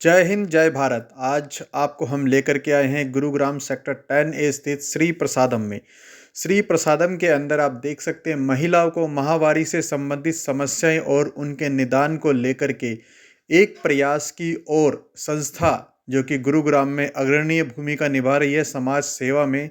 जय हिंद, जय भारत। आज आपको हम लेकर के आए हैं गुरुग्राम सेक्टर 10A स्थित श्री प्रसादम में। श्री प्रसादम के अंदर आप देख सकते हैं महिलाओं को माहवारी से संबंधित समस्याएं और उनके निदान को लेकर के एक प्रयास की ओर संस्था जो कि गुरुग्राम में अग्रणीय भूमिका निभा रही है समाज सेवा में,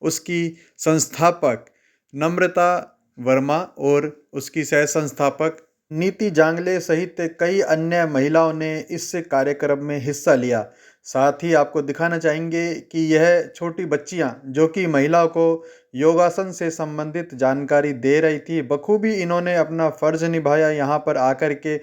उसकी संस्थापक नम्रता वर्मा और उसकी सह संस्थापक नीति जांगले सहित कई अन्य महिलाओं ने इस कार्यक्रम में हिस्सा लिया। साथ ही आपको दिखाना चाहेंगे कि यह छोटी बच्चियां जो कि महिलाओं को योगासन से संबंधित जानकारी दे रही थी, बखूबी इन्होंने अपना फर्ज निभाया यहाँ पर आकर के।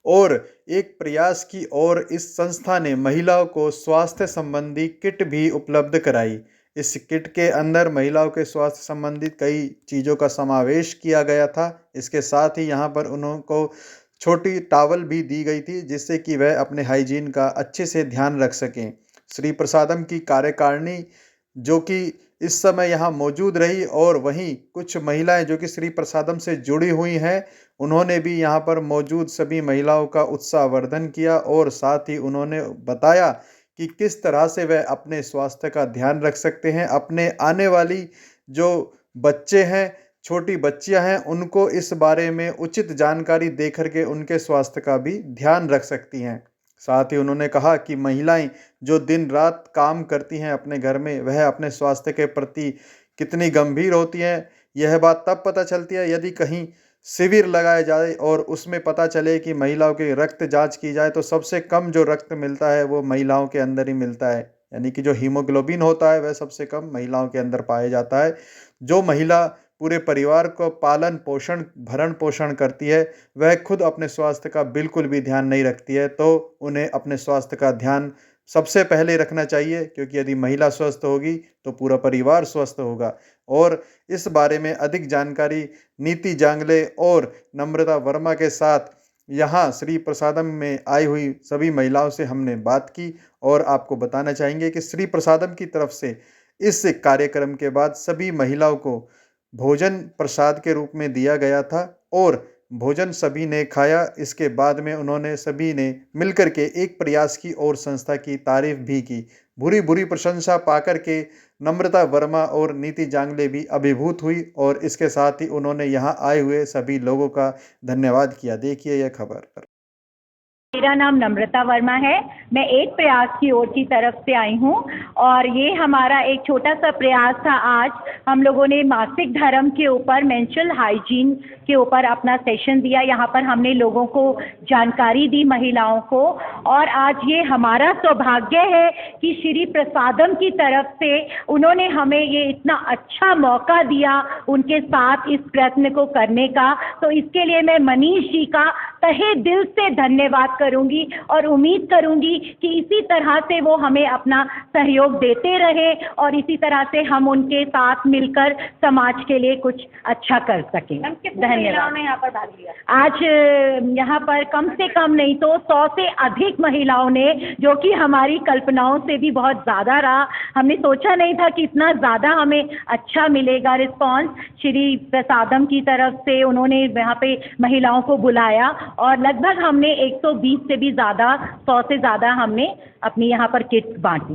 और एक प्रयास की और इस संस्था ने महिलाओं को स्वास्थ्य संबंधी किट भी उपलब्ध कराई। इस किट के अंदर महिलाओं के स्वास्थ्य संबंधित कई चीज़ों का समावेश किया गया था। इसके साथ ही यहाँ पर उनको छोटी टॉवल भी दी गई थी जिससे कि वह अपने हाइजीन का अच्छे से ध्यान रख सकें। श्री प्रसादम की कार्यकारिणी जो कि इस समय यहाँ मौजूद रही और वहीं कुछ महिलाएं जो कि श्री प्रसादम से जुड़ी हुई हैं, उन्होंने भी यहाँ पर मौजूद सभी महिलाओं का उत्साहवर्धन किया और साथ ही उन्होंने बताया कि किस तरह से वह अपने स्वास्थ्य का ध्यान रख सकते हैं। अपने आने वाली जो बच्चे हैं, छोटी बच्चियां हैं, उनको इस बारे में उचित जानकारी दे करके उनके स्वास्थ्य का भी ध्यान रख सकती हैं। साथ ही उन्होंने कहा कि महिलाएं जो दिन रात काम करती हैं अपने घर में, वह अपने स्वास्थ्य के प्रति कितनी गंभीर होती हैं, यह बात तब पता चलती है यदि कहीं शिविर लगाया जाए और उसमें पता चले कि महिलाओं की रक्त जांच की जाए तो सबसे कम जो रक्त मिलता है वो महिलाओं के अंदर ही मिलता है। यानी कि जो हीमोग्लोबिन होता है वह सबसे कम महिलाओं के अंदर पाया जाता है। जो महिला पूरे परिवार को पालन पोषण भरण पोषण करती है, वह खुद अपने स्वास्थ्य का बिल्कुल भी ध्यान नहीं रखती है, तो उन्हें अपने स्वास्थ्य का ध्यान सबसे पहले रखना चाहिए, क्योंकि यदि महिला स्वस्थ होगी तो पूरा परिवार स्वस्थ होगा। और इस बारे में अधिक जानकारी नीति जांगले और नम्रता वर्मा के साथ यहाँ श्री प्रसादम में आई हुई सभी महिलाओं से हमने बात की। और आपको बताना चाहेंगे कि श्री प्रसादम की तरफ से इस कार्यक्रम के बाद सभी महिलाओं को भोजन प्रसाद के रूप में दिया गया था और भोजन सभी ने खाया। इसके बाद में उन्होंने सभी ने मिलकर के एक प्रयास की और संस्था की तारीफ भी की। बुरी बुरी प्रशंसा पाकर के नम्रता वर्मा और नीति जांगले भी अभिभूत हुई और इसके साथ ही उन्होंने यहाँ आए हुए सभी लोगों का धन्यवाद किया। देखिए यह खबर। मेरा नाम नम्रता वर्मा है। मैं एक प्रयास की ओर की तरफ से आई हूँ और ये हमारा एक छोटा सा प्रयास था। आज हम लोगों ने मासिक धर्म के ऊपर, मेंस्ट्रुअल हाइजीन के ऊपर अपना सेशन दिया। यहाँ पर हमने लोगों को जानकारी दी, महिलाओं को। और आज ये हमारा सौभाग्य है कि श्री प्रसादम की तरफ से उन्होंने हमें ये इतना अच्छा मौका दिया उनके साथ इस प्रयत्न को करने का। तो इसके लिए मैं मनीष जी का तहे दिल से धन्यवाद करूंगी और उम्मीद करूंगी कि इसी तरह से वो हमें अपना सहयोग देते रहे और इसी तरह से हम उनके साथ मिलकर समाज के लिए कुछ अच्छा कर सकें। धन्यवाद। यहाँ पर भाग लिया आज यहाँ पर कम से कम नहीं तो 100 से अधिक महिलाओं ने, जो कि हमारी कल्पनाओं से भी बहुत ज़्यादा रहा। हमने सोचा नहीं था कि इतना ज़्यादा हमें अच्छा मिलेगा रिस्पॉन्स। श्री प्रसादम की तरफ से उन्होंने यहाँ पे महिलाओं को बुलाया और लगभग हमने 120 से भी ज़्यादा, 100 से ज़्यादा हमने अपनी यहाँ पर किट बांटी।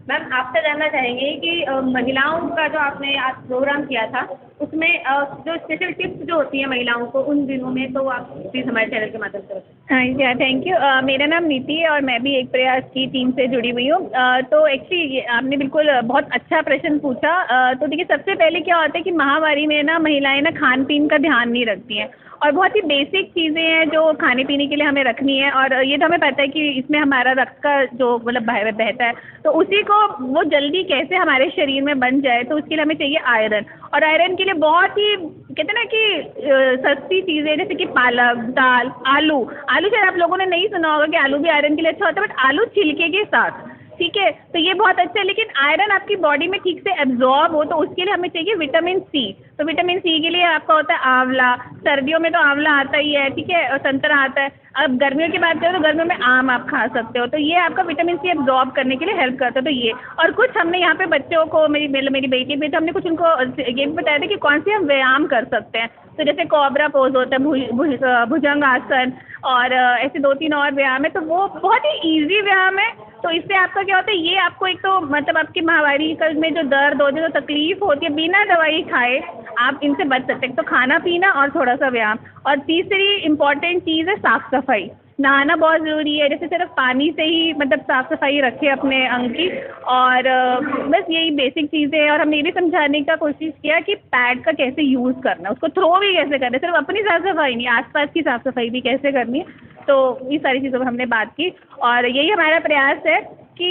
मैम, आपसे जानना चाहेंगे कि महिलाओं का जो आपने आज प्रोग्राम किया था उसमें जो स्पेशल टिप्स जो होती हैं महिलाओं को उन दिनों में, तो आप प्लीज़ हमारे चैनल के माध्यम से बताएं। Thank you. मेरा नाम नीति है और मैं भी एक प्रयास की टीम से जुड़ी हुई हूँ। तो एक्चुअली आपने बिल्कुल बहुत अच्छा प्रश्न पूछा। तो देखिए, सबसे पहले क्या होता है कि महामारी में ना महिलाएं ना खान पीन का ध्यान नहीं रखती हैं और बहुत ही बेसिक चीज़ें हैं जो खाने पीने के लिए हमें रखनी है। और ये तो हमें पता है कि इसमें हमारा रक्त का जो मतलब बहता है, तो उसी को वो जल्दी कैसे हमारे शरीर में बन जाए, तो उसके लिए हमें चाहिए आयरन। और आयरन के लिए बहुत ही कहते हैं ना कि सस्ती चीज़ें जैसे कि पालक, दाल, आलू शायद आप लोगों ने नहीं सुना होगा कि आलू भी आयरन के लिए अच्छा होता है, बट आलू छिलके के साथ, ठीक है, तो ये बहुत अच्छा है। लेकिन आयरन आपकी बॉडी में ठीक से एब्जॉर्ब हो तो उसके लिए हमें चाहिए विटामिन सी। तो विटामिन सी के लिए आपका होता है आंवला, सर्दियों में तो आंवला आता ही है, ठीक है, और संतरा आता है। अब गर्मियों की बात करें तो गर्मियों में आम आप खा सकते हो, तो ये आपका विटामिन सी एब्जॉर्ब करने के लिए हेल्प करता है। तो ये और कुछ हमने यहाँ पे बच्चों को, मेरी बेटी भी, तो हमने कुछ उनको ये भी बताया था कि कौन से हम व्यायाम कर सकते हैं। तो जैसे कोबरा पोज होता है, भुजंग आसन, और ऐसे 2-3 और व्यायाम है, तो वो बहुत ही ईजी व्यायाम है। तो इससे आपका क्या होता है, ये आपको एक तो मतलब आपकी माहवारी में जो दर्द होती है, जो तकलीफ होती है, बिना दवाई खाए आप इनसे बच सकते हैं। तो खाना पीना और थोड़ा सा व्यायाम। और तीसरी इम्पॉर्टेंट चीज़ है साफ़ सफाई। नहाना बहुत ज़रूरी है, जैसे सिर्फ पानी से ही मतलब साफ़ सफाई रखें अपने अंग की। और बस यही बेसिक चीज़ें हैं। और हमने ये भी समझाने का कोशिश किया कि पैड का कैसे यूज़ करना है, उसको थ्रो भी कैसे करना है, सिर्फ अपनी साफ़ सफाई नहीं, आसपास की साफ़ सफाई भी कैसे करनी है। तो ये सारी चीज़ों पर हमने बात की और यही हमारा प्रयास है कि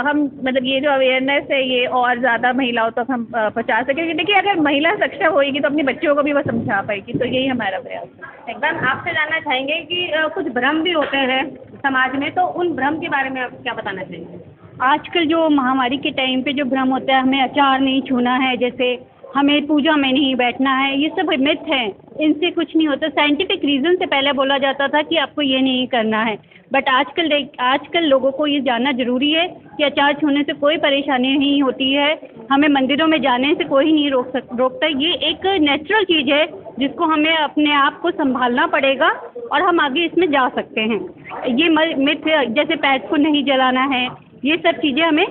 हम मतलब ये जो अवेयरनेस है ये और ज़्यादा महिलाओं तक हम पहुँचा सकें। देखिए, अगर महिला सक्षम होएगी तो अपने बच्चों को भी वो समझा पाएगी। तो यही हमारा प्रयास है। मैम, आपसे जानना चाहेंगे कि कुछ भ्रम भी होते हैं समाज में, तो उन भ्रम के बारे में आप क्या बताना चाहेंगे? आजकल जो महामारी के टाइम पे जो भ्रम होता है, हमें अचार नहीं छूना है, जैसे हमें पूजा में नहीं बैठना है, ये सब मिथ हैं, इनसे कुछ नहीं होता। साइंटिफिक रीज़न से पहले बोला जाता था कि आपको ये नहीं करना है, बट आजकल लोगों को ये जानना ज़रूरी है कि अचार छूने से कोई परेशानी नहीं होती है, हमें मंदिरों में जाने से कोई नहीं रोकता। ये एक नेचुरल चीज़ है जिसको हमें अपने आप को संभालना पड़ेगा और हम आगे इसमें जा सकते हैं। ये मिथ जैसे पैर को नहीं जलाना है, ये सब चीज़ें हमें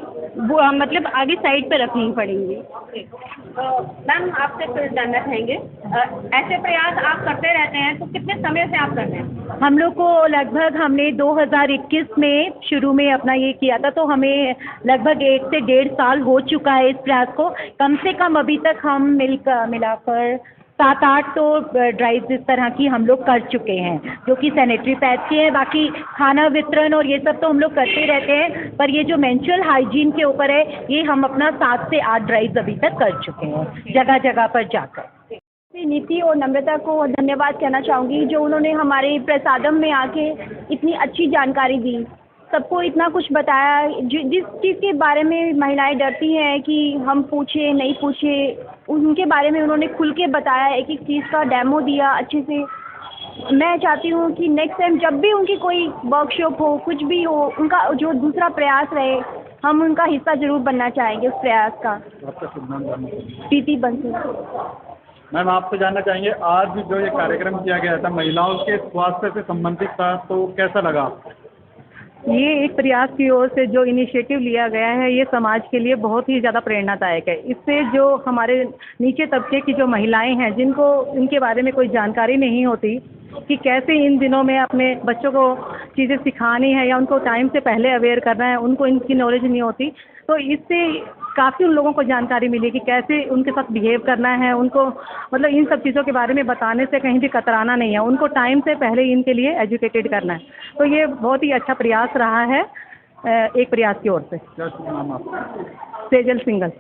मतलब आगे साइड पे रखनी पड़ेंगी। मैम, आपसे फिर जानना चाहेंगे, ऐसे प्रयास आप करते रहते हैं तो कितने समय से आप करते हैं? हम लोग को लगभग हमने 2021 में शुरू में अपना ये किया था, तो हमें लगभग 1 से 1.5 साल हो चुका है इस प्रयास को। कम से कम अभी तक हम मिलाकर 7-8 तो ड्राइव्स इस तरह की हम लोग कर चुके हैं, जो कि सैनिटरी पैड्स की हैं। बाकी खाना वितरण और ये सब तो हम लोग करते रहते हैं, पर ये जो मेंस्ट्रुअल हाइजीन के ऊपर है, ये हम अपना 7 से 8 ड्राइव्स अभी तक कर चुके हैं, जगह जगह पर जाकर। नीति और नम्रता को धन्यवाद कहना चाहूँगी, जो उन्होंने हमारे प्रसादम में आके इतनी अच्छी जानकारी दी, सबको इतना कुछ बताया। जिस चीज़ के बारे में महिलाएं डरती हैं कि हम पूछे नहीं पूछे, उनके बारे में उन्होंने खुल के बताया, एक एक चीज़ का डेमो दिया अच्छे से। मैं चाहती हूँ कि नेक्स्ट टाइम जब भी उनकी कोई वर्कशॉप हो, कुछ भी हो, उनका जो दूसरा प्रयास रहे, हम उनका हिस्सा ज़रूर बनना चाहेंगे उस प्रयास का। आपका शुभ नाम जानना चाहेंगे? प्रीति बंसल। मैम, आपसे जानना चाहेंगे, आज जो ये कार्यक्रम किया गया था महिलाओं के स्वास्थ्य से संबंधित था, तो कैसा लगा आपको? ये एक प्रयास की ओर से जो इनिशिएटिव लिया गया है, ये समाज के लिए बहुत ही ज़्यादा प्रेरणादायक है। इससे जो हमारे नीचे तबके की जो महिलाएं हैं, जिनको इनके बारे में कोई जानकारी नहीं होती कि कैसे इन दिनों में अपने बच्चों को चीज़ें सिखानी है या उनको टाइम से पहले अवेयर करना है, उनको इनकी नॉलेज नहीं होती, तो इससे काफ़ी उन लोगों को जानकारी मिली कि कैसे उनके साथ बिहेव करना है। उनको मतलब इन सब चीज़ों के बारे में बताने से कहीं भी कतराना नहीं है, उनको टाइम से पहले इनके लिए एजुकेटेड करना है। तो ये बहुत ही अच्छा प्रयास रहा है एक प्रयास की ओर से। क्या शुभ नाम आपका? सेजल सिंगल।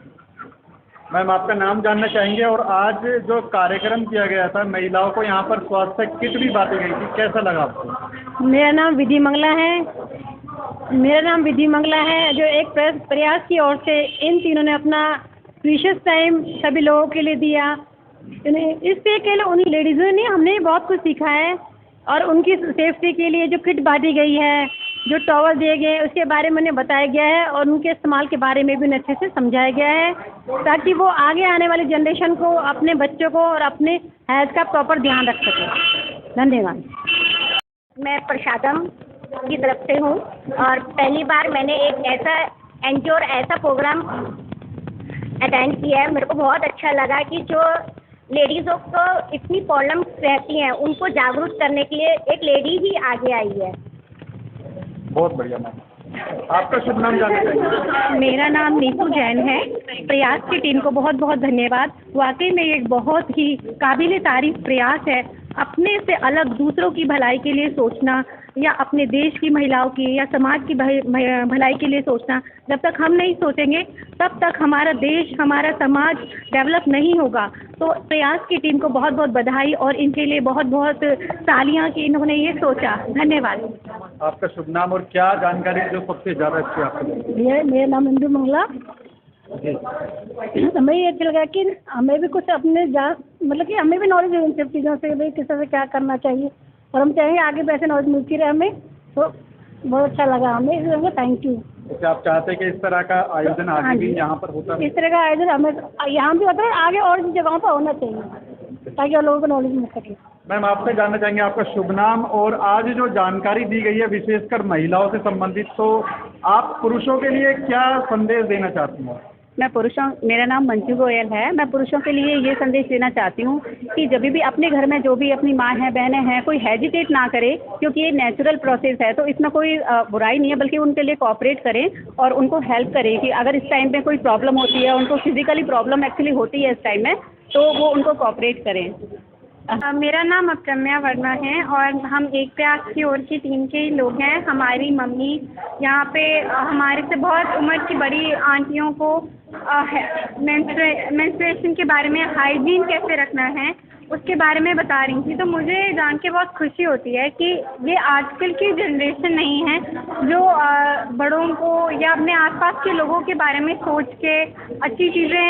मैम, आपका नाम जानना चाहेंगे, और आज जो कार्यक्रम किया गया था महिलाओं को यहाँ पर स्वास्थ्य किट भी बांटी गई थी, कैसा लगा आपको? मेरा नाम विधि मंगला है, जो एक प्रयास की ओर से इन तीनों ने अपना प्रीशियस टाइम सभी लोगों के लिए दिया। इससे केवल उन लेडीज़ों ने हमने बहुत कुछ सीखा है, और उनकी सेफ्टी के लिए जो किट बांटी गई है, जो टॉवल दिए गए हैं, उसके बारे में उन्हें बताया गया है, और उनके इस्तेमाल के बारे में भी उन्हें अच्छे से समझाया गया है, ताकि वो आगे आने वाली जनरेशन को, अपने बच्चों को और अपने हेल्थ का प्रॉपर ध्यान रख सकें। धन्यवाद। मैं प्रसादम की तरफ से हूँ, और पहली बार मैंने एक ऐसा एनजीओ और ऐसा प्रोग्राम अटेंड किया है। मेरे को बहुत अच्छा लगा कि जो लेडीज़ों को इतनी प्रॉब्लम्स रहती हैं, उनको जागरूक करने के लिए एक लेडी ही आगे आई है। बहुत बढ़िया मैम। आपका शुभ नाम जानना चाहेंगे? मेरा नाम नीतू जैन है। प्रयास की टीम को बहुत बहुत धन्यवाद। वाकई में एक बहुत ही काबिल तारीफ प्रयास है। अपने से अलग दूसरों की भलाई के लिए सोचना या अपने देश की महिलाओं की या समाज की भलाई के लिए सोचना, जब तक हम नहीं सोचेंगे तब तक हमारा देश, हमारा समाज डेवलप नहीं होगा। तो प्रयास की टीम को बहुत बहुत बधाई और इनके लिए बहुत बहुत तालियां कि इन्होंने ये सोचा। धन्यवाद। आपका शुभ नाम और क्या जानकारी जो सबसे ज़्यादा अच्छी आपको? मेरा नाम इंदु मंगला। हमें ये अच्छा लगा कि हमें भी कुछ अपने मतलब कि हमें भी नॉलेज है इन सब चीज़ों से, भाई किस तरह से क्या करना चाहिए, और हम चाहेंगे आगे भी ऐसे नॉलेज मिलती रहे हमें, तो बहुत अच्छा लगा हमें। इसलिए थैंक यू। तो आप चाहते हैं कि इस तरह का आयोजन आगे भी यहाँ पर होता है? इस तरह का आयोजन हमें यहाँ भी होता है, आगे और भी जगहों पर होना चाहिए ताकि और लोगों को नॉलेज मिल सके। मैम, आपसे जानना चाहेंगे आपका शुभ नाम और आज जो जानकारी दी गई है विशेषकर महिलाओं से संबंधित, तो आप पुरुषों के लिए क्या संदेश देना चाहती हैं? मेरा नाम मंजू गोयल है। मैं पुरुषों के लिए ये संदेश देना चाहती हूँ कि जब भी अपने घर में जो भी अपनी माँ है, बहनें हैं, कोई हेजिटेट ना करे, क्योंकि ये नेचुरल प्रोसेस है, तो इसमें कोई बुराई नहीं है, बल्कि उनके लिए कोऑपरेट करें और उनको हेल्प करें कि अगर इस टाइम पे कोई प्रॉब्लम होती है, उनको फिजिकली प्रॉब्लम एक्चुअली होती है इस टाइम में, तो वो उनको कोऑपरेट करें। मेरा नाम अप्रम्या वर्मा है और हम एक प्रयास की ओर की टीम के ही लोग हैं। हमारी मम्मी यहाँ पे हमारे से बहुत उम्र की बड़ी आंटियों को मेंस्ट्रुएशन के बारे में, हाइजीन कैसे रखना है उसके बारे में बता रही थी। तो मुझे जान के बहुत खुशी होती है कि ये आजकल की जनरेशन नहीं है जो बड़ों को या अपने आसपास के लोगों के बारे में सोच के अच्छी चीज़ें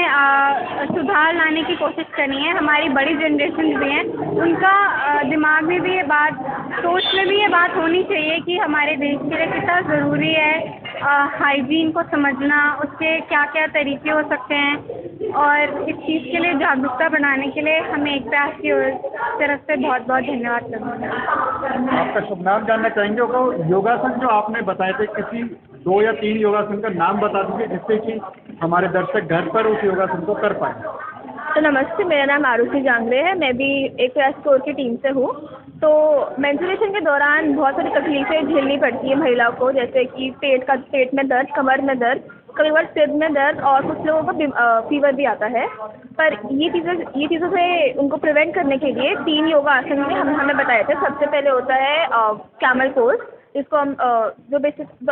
सुधार लाने की कोशिश करनी है। हमारी बड़ी जनरेशन भी हैं, उनका दिमाग में भी ये बात, सोच में भी ये बात होनी चाहिए कि हमारे देश के लिए कितना ज़रूरी है हाइजीन को समझना, उसके क्या क्या तरीके हो सकते हैं, और इस चीज़ के लिए जागरूकता बनाने के लिए हमें एक प्रयास की तरफ से बहुत बहुत धन्यवाद करना। आपका शुभ नाम जानना चाहेंगे और योगासन जो आपने बताए थे, किसी 2 या 3 योगासन का नाम बता दीजिए जिससे कि हमारे दर्शक घर पर उस योगासन को कर पाएँ। तो नमस्ते, मेरा नाम आरुषि जांगले है। मैं भी एक प्रयास की ओर की टीम से हूँ। तो मेंस्ट्रुएशन के दौरान बहुत सारी तकलीफ़ें झेलनी पड़ती है महिलाओं को, जैसे कि पेट में दर्द, कमर में दर्द, कई बार सिर में दर्द और कुछ लोगों को फीवर भी आता है। पर ये चीज़ों से उनको प्रिवेंट करने के लिए 3 योगा आसन में हमें बताए थे। सबसे पहले होता है कैमल पोज, जिसको हम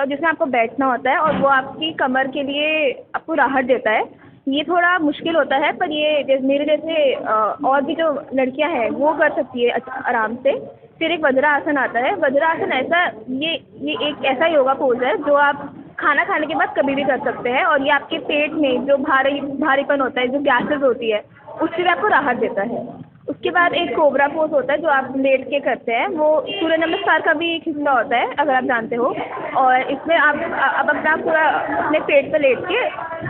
जिसमें आपको बैठना होता है और वो आपकी कमर के लिए आपको राहत देता है। ये थोड़ा मुश्किल होता है, पर ये मेरे जैसे और भी जो लड़कियां हैं वो कर सकती है आराम से। फिर एक वज्रासन आता है। वज्रासन ये एक ऐसा योगा पोज है जो आप खाना खाने के बाद कभी भी कर सकते हैं, और ये आपके पेट में जो भारीपन होता है, जो गैसेस होती है, उससे भी आपको राहत देता है। उसके बाद एक कोबरा पोज होता है जो आप लेट के करते हैं, वो सूर्य नमस्कार का भी एक हिस्सा होता है अगर आप जानते हो। और इसमें आप अपना पूरा अपने पेट पे लेट के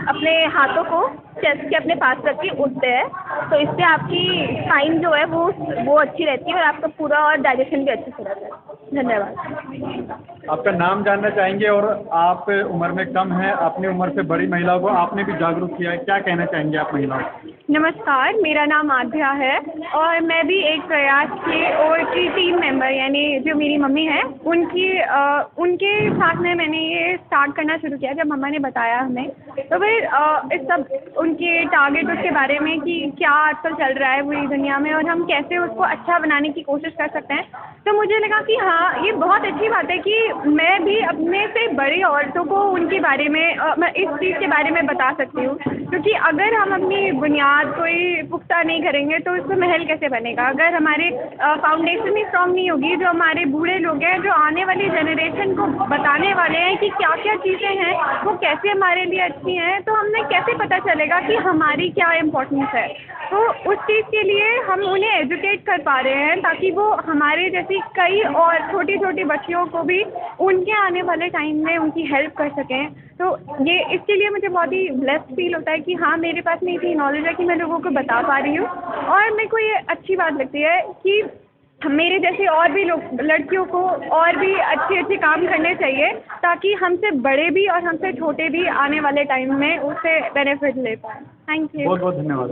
अपने हाथों को चेस्ट के अपने पास रख के उठते हैं, तो इससे आपकी स्पाइन जो है वो अच्छी रहती है और आपका पूरा और डाइजेशन भी अच्छे से रहता है। धन्यवाद। आपका नाम जानना चाहेंगे और आप उम्र में कम हैं, अपनी उम्र से बड़ी महिलाओं को आपने भी जागरूक किया है, क्या कहना चाहेंगे आप महिलाओं को? नमस्कार, मेरा नाम आध्या है और मैं भी एक प्रयास की ओर की टीम मेंबर, यानी जो मेरी मम्मी है उनके साथ में मैंने ये स्टार्ट करना शुरू किया जब मम्मा ने बताया हमें। तो फिर इस सब उनके टारगेट उसके बारे में कि क्या आजकल चल रहा है पूरी दुनिया में और हम कैसे उसको अच्छा बनाने की कोशिश कर सकते हैं, तो मुझे लगा कि हाँ, ये बहुत अच्छी बात है कि मैं भी अपने से बड़ी औरतों को उनके बारे में इस चीज़ के बारे में बता सकती हूँ। क्योंकि अगर हम अपनी बुनियाद कोई पुख्ता नहीं करेंगे तो इसको महल कैसे बनेगा। अगर हमारे फाउंडेशन ही स्ट्रॉन्ग नहीं होगी, जो हमारे बूढ़े लोग हैं जो आने वाली जनरेशन को बताने वाले हैं कि क्या क्या चीज़ें हैं वो कैसे हमारे लिए अच्छी हैं, तो हमें कैसे पता चलेगा कि हमारी क्या इम्पोर्टेंस है। तो उस चीज़ के लिए हम उन्हें एजुकेट कर पा रहे हैं ताकि वो हमारे जैसी कई और छोटी छोटी बच्चियों को भी उनके आने वाले टाइम में उनकी हेल्प कर सकें। तो ये इसके लिए मुझे बहुत ही ब्लेस्ड फील होता है कि हाँ, मेरे पास में इतनी नॉलेज है कि मैं लोगों को बता पा रही हूँ। और मेरे को ये अच्छी बात लगती है कि मेरे जैसे और भी लोग, लड़कियों को और भी अच्छे काम करने चाहिए ताकि हमसे बड़े भी और हमसे छोटे भी आने वाले टाइम में उससे बेनिफिट ले पाएँ। Thank you. बहुत बहुत धन्यवाद।